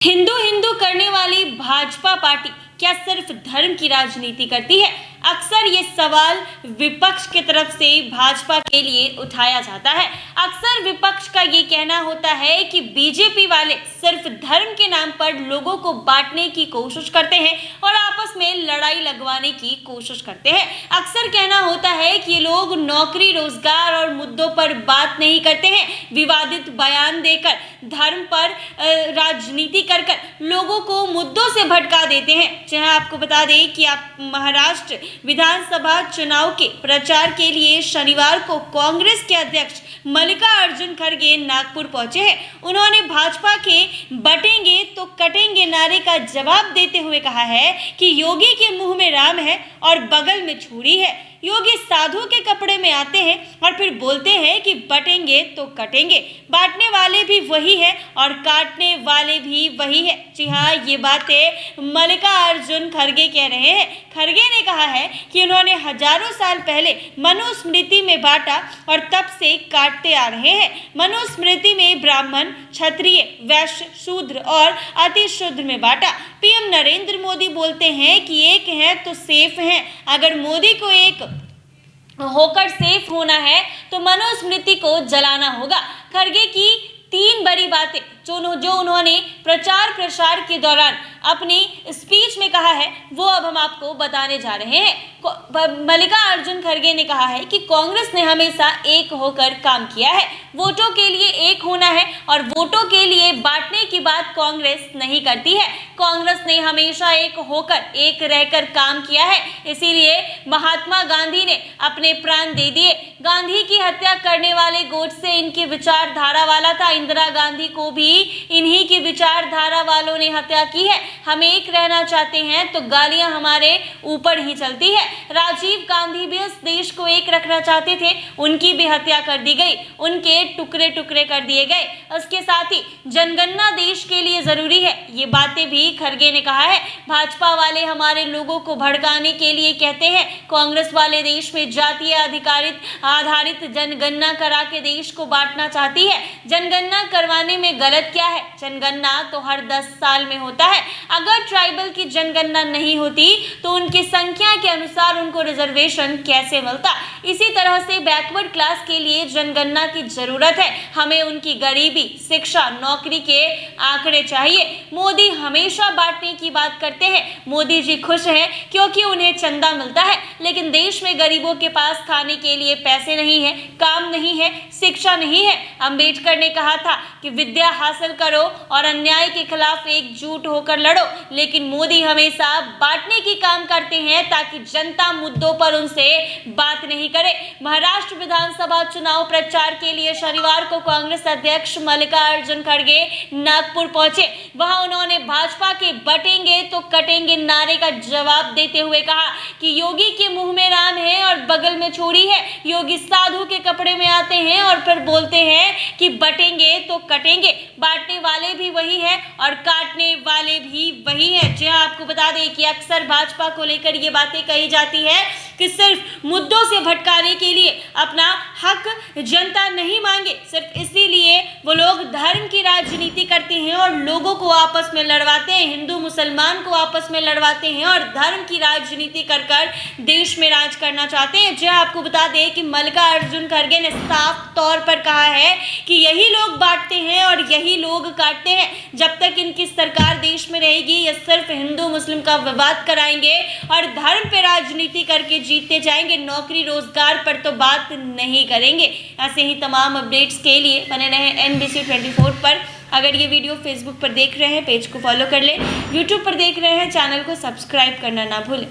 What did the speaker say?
हिंदू हिंदू करने वाली भाजपा पार्टी क्या सिर्फ धर्म की राजनीति करती है? अक्सर ये सवाल विपक्ष की तरफ से भाजपा के लिए उठाया जाता है। अक्सर विपक्ष का ये कहना होता है कि बीजेपी वाले सिर्फ धर्म के नाम पर लोगों को बांटने की कोशिश करते हैं और आपस में लड़ाई लगवाने की कोशिश करते हैं। अक्सर कहना होता है कि ये लोग नौकरी, रोजगार और मुद्दों पर बात नहीं करते हैं, विवादित बयान देकर धर्म पर राजनीति कर लोगों को मुद्दों से भटका देते हैं। जहां आपको बता दें कि आप महाराष्ट्र विधानसभा चुनाव के प्रचार के लिए शनिवार को कांग्रेस के अध्यक्ष मल्लिकार्जुन खड़गे नागपुर पहुंचे हैं। उन्होंने भाजपा के बटेंगे तो कटेंगे नारे का जवाब देते हुए कहा है कि योगी के मुंह में राम है और बगल में छुरी है। योगी साधु के कपड़े में आते हैं और फिर बोलते हैं कि बटेंगे तो कटेंगे। बांटने वाले भी वही है और काटने वाले भी वही है। जी हाँ, ये बातें मल्लिकार्जुन खड़गे कह रहे हैं। खड़गे ने कहा है कि उन्होंने हजारों साल पहले मनुस्मृति में बांटा और तब से काटते आ रहे हैं। मनुस्मृति में ब्राह्मण, क्षत्रिय, वैश्य, शूद्र और अति शूद्र में बांटा। पीएम नरेंद्र मोदी बोलते हैं कि एक है तो सेफ है। अगर मोदी को एक होकर सेफ होना है तो मनुस्मृति को जलाना होगा। खड़गे की 3 बड़ी बातें जो उन्होंने प्रचार प्रसार के दौरान अपनी स्पीच में कहा है, वो अब हम आपको बताने जा रहे हैं। मल्लिकार्जुन खड़गे ने कहा है कि कांग्रेस ने हमेशा एक होकर काम किया है। वोटों के लिए एक होना है और वोटों के लिए बांटने की बात कांग्रेस नहीं करती है। कांग्रेस ने हमेशा एक होकर, एक रहकर काम किया है। इसीलिए महात्मा गांधी ने अपने प्राण दे दिए। गांधी की हत्या करने वाले गोडसे इनकी विचारधारा वाला था। इंदिरा गांधी को भी इन्हीं की विचारधारा वालों ने हत्या की है। हम एक रहना चाहते हैं तो गालियां हमारे ऊपर ही चलती है। राजीव गांधी भी इस देश को एक रखना चाहते थे, उनकी भी हत्या कर दी गई, उनके टुकड़े टुकड़े कर दिए गए। उसके साथ ही जनगणना देश के लिए जरूरी है, ये बातें भी खड़गे ने कहा है। भाजपा वाले हमारे लोगों को भड़काने के लिए कहते हैं, कांग्रेस वाले देश में जातीय आधारित जनगणना करा के देश को बांटना चाहती है। जनगणना करवाने में गलत क्या है? जनगणना तो हर 10 साल में होता है। अगर ट्राइबल की जनगणना नहीं होती तो उनकी संख्या के अनुसार उनको रिजर्वेशन कैसे मिलता? इसी तरह से बैकवर्ड क्लास के लिए जनगणना की जरूरत है। हमें उनकी गरीबी, शिक्षा, नौकरी के आंकड़े चाहिए। मोदी हमेशा बांटने की बात करते हैं। मोदी जी खुश हैं क्योंकि उन्हें चंदा मिलता है, लेकिन देश में गरीबों के पास खाने के लिए पैसे नहीं है, काम नहीं है, शिक्षा नहीं है। अंबेडकर ने कहा था कि विद्या हासिल करो और अन्याय के खिलाफ एकजुट होकर लड़ो, लेकिन मोदी हमेशा बांटने की काम करते हैं ताकि जनता मुद्दों पर उनसे बात नहीं करे। महाराष्ट्र विधानसभा चुनाव प्रचार के लिए शनिवार को कांग्रेस अध्यक्ष मल्लिकार्जुन खड़गे नागपुर पहुंचे। वहां उन्होंने भाजपा के बटेंगे तो कटेंगे नारे का जवाब देते हुए कहा कि योगी के मुंह में राम है और बगल में छुरी है। योगी साधु के कपड़े में आते हैं और फिर बोलते हैं कि बटेंगे तो कटेंगे। बांटने वाले भी वही है और काटने वाले भी वही है। जी हाँ, आपको बता दें कि अक्सर भाजपा को लेकर ये बातें कही जाती है कि सिर्फ मुद्दों से भटकाने के लिए अपना हक जनता नहीं मांगे, सिर्फ इसीलिए वो लोग धर्म की राजनीति करते हैं और लोगों को आपस में लड़वाते हैं, हिंदू मुसलमान को आपस में लड़वाते हैं और धर्म की राजनीति कर देश में राज करना चाहते हैं। जी हाँ, आपको बता दें कि मल्लिकार्जुन खड़गे ने साफ तौर पर कहा है कि यही लोग बांटते हैं और यही लोग काटते हैं। जब तक इनकी सरकार देश में रहेगी, ये सिर्फ हिंदू मुस्लिम का विवाद कराएंगे और धर्म पे राजनीति करके जीतते जाएंगे। नौकरी रोजगार पर तो बात नहीं करेंगे। ऐसे ही तमाम अपडेट्स के लिए बने रहे NBC 24 पर। अगर ये वीडियो फेसबुक पर देख रहे हैं, पेज को फॉलो कर ले। यूट्यूब पर देख रहे हैं, चैनल को सब्सक्राइब करना ना भूलें।